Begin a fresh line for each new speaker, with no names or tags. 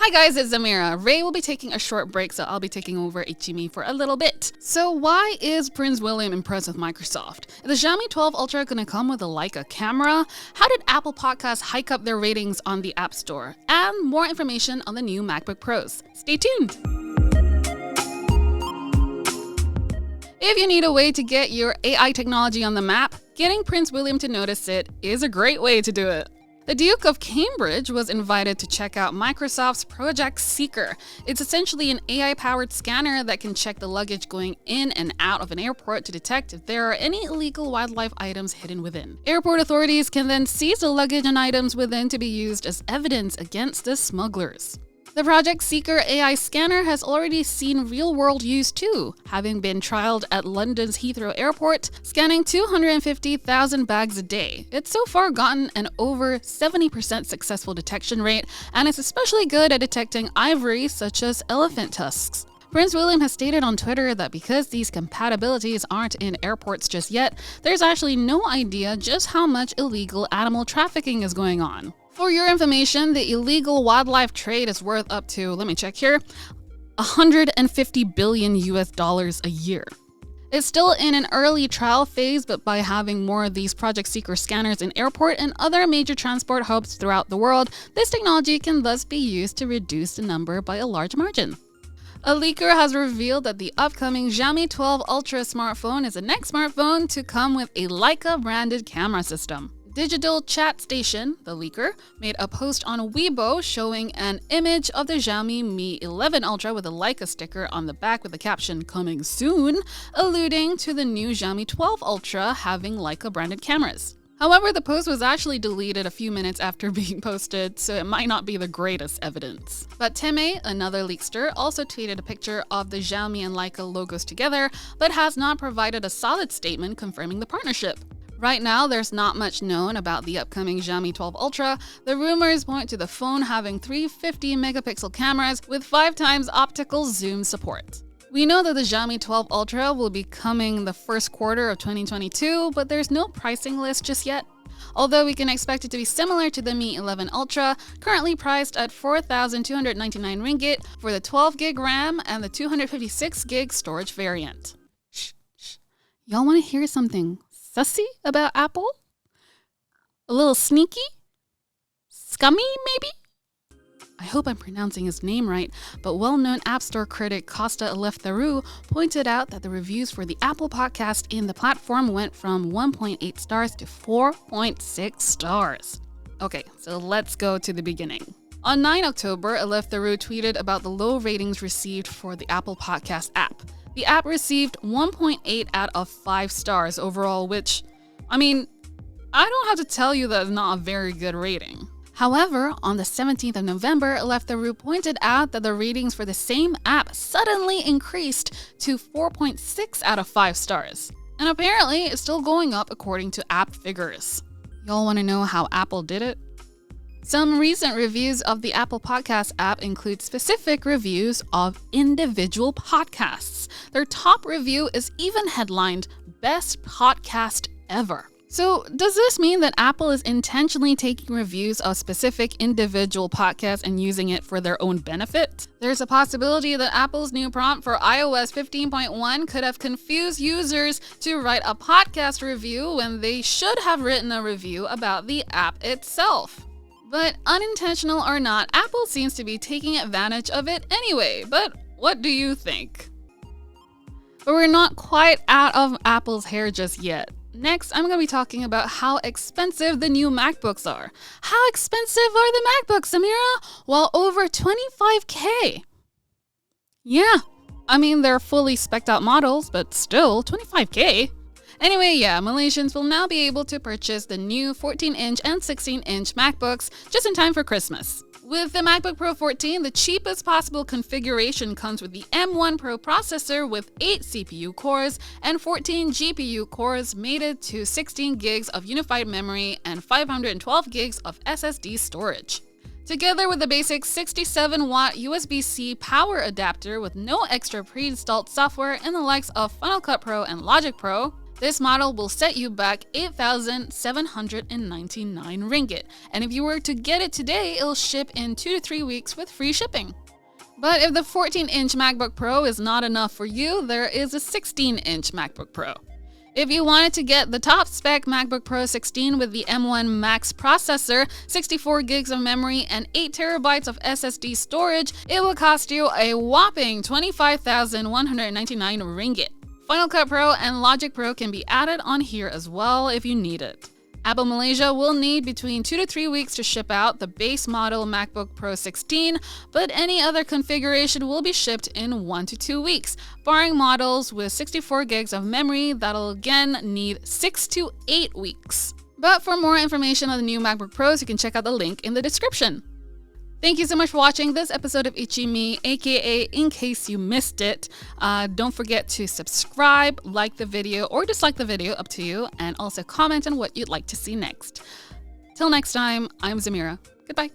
Hi guys, it's Zamira. Ray will be taking a short break, so I'll be taking over ICYMI for a little bit. So why is Prince William impressed with Microsoft? Is the Xiaomi 12 Ultra going to come with a Leica camera? How did Apple Podcasts hike up their ratings on the App Store? And more information on the new MacBook Pros. Stay tuned! If you need a way to get your AI technology on the map, getting Prince William to notice it is a great way to do it. The Duke of Cambridge was invited to check out Microsoft's Project Seeker. It's essentially an AI-powered scanner that can check the luggage going in and out of an airport to detect if there are any illegal wildlife items hidden within. Airport authorities can then seize the luggage and items within to be used as evidence against the smugglers. The Project Seeker AI scanner has already seen real-world use too, having been trialed at London's Heathrow Airport, scanning 250,000 bags a day. It's so far gotten an over 70% successful detection rate, and it's especially good at detecting ivory such as elephant tusks. Prince William has stated on Twitter that because these compatibilities aren't in airports just yet, there's actually no idea just how much illegal animal trafficking is going on. For your information, the illegal wildlife trade is worth up to, let me check here, $150 billion a year. It's still in an early trial phase, but by having more of these Project Seeker scanners in airport and other major transport hubs throughout the world, this technology can thus be used to reduce the number by a large margin. A leaker has revealed that the upcoming Xiaomi 12 Ultra smartphone is the next smartphone to come with a Leica branded camera system. Digital Chat Station, the leaker, made a post on Weibo showing an image of the Xiaomi Mi 11 Ultra with a Leica sticker on the back with the caption "Coming soon," alluding to the new Xiaomi 12 Ultra having Leica branded cameras. However, the post was actually deleted a few minutes after being posted, so it might not be the greatest evidence. But Teme, another leakster, also tweeted a picture of the Xiaomi and Leica logos together, but has not provided a solid statement confirming the partnership. Right now, there's not much known about the upcoming Xiaomi 12 Ultra. The rumors point to the phone having 350 megapixel cameras with 5 times optical zoom support. We know that the Xiaomi 12 Ultra will be coming the first quarter of 2022, but there's no pricing list just yet. Although we can expect it to be similar to the Mi 11 Ultra, currently priced at 4,299 ringgit for the 12GB RAM and the 256GB storage variant. Shh. Y'all want to hear something sussy about Apple? A little sneaky? Scummy, maybe? I hope I'm pronouncing his name right, but well-known App Store critic Costa Eleftheru pointed out that the reviews for the Apple podcast in the platform went from 1.8 stars to 4.6 stars. Okay, so let's go to the beginning. On 9 October, Eleftheru tweeted about the low ratings received for the Apple Podcast app. The app received 1.8 out of 5 stars overall, which, I don't have to tell you that's not a very good rating. However, on the 17th of November, Eleftheru pointed out that the ratings for the same app suddenly increased to 4.6 out of 5 stars. And apparently, it's still going up according to app figures. Y'all want to know how Apple did it? Some recent reviews of the Apple Podcast app include specific reviews of individual podcasts. Their top review is even headlined, "Best Podcast Ever." So, does this mean that Apple is intentionally taking reviews of specific individual podcasts and using it for their own benefit? There's a possibility that Apple's new prompt for iOS 15.1 could have confused users to write a podcast review when they should have written a review about the app itself. But unintentional or not, Apple seems to be taking advantage of it anyway. But what do you think? But we're not quite out of Apple's hair just yet. Next, I'm going to be talking about how expensive the new MacBooks are. How expensive are the MacBooks, Amira? Well, over 25K. Yeah, they're fully spec'd out models, but still 25K. Anyway, Malaysians will now be able to purchase the new 14-inch and 16-inch MacBooks just in time for Christmas. With the MacBook Pro 14, the cheapest possible configuration comes with the M1 Pro processor with 8 CPU cores and 14 GPU cores mated to 16 gigs of unified memory and 512 gigs of SSD storage. Together with the basic 67-watt USB-C power adapter with no extra pre-installed software in the likes of Final Cut Pro and Logic Pro, This model will set you back 8,799 ringgit, and if you were to get it today, it'll ship in 2 to 3 weeks with free shipping. But if the 14-inch MacBook Pro is not enough for you, there is a 16-inch MacBook Pro. If you wanted to get the top spec MacBook Pro 16 with the M1 Max processor, 64 gigs of memory, and 8 terabytes of SSD storage, it will cost you a whopping 25,199 ringgit. Final Cut Pro and Logic Pro can be added on here as well if you need it. Apple Malaysia will need between 2 to 3 weeks to ship out the base model MacBook Pro 16, but any other configuration will be shipped in 1 to 2 weeks, barring models with 64 gigs of memory that'll again need 6 to 8 weeks. But for more information on the new MacBook Pros, you can check out the link in the description. Thank you so much for watching this episode of ICYMI, aka In Case You Missed It. Don't forget to subscribe, like the video, or dislike the video, up to you, and also comment on what you'd like to see next. Till next time, I'm Zamira. Goodbye.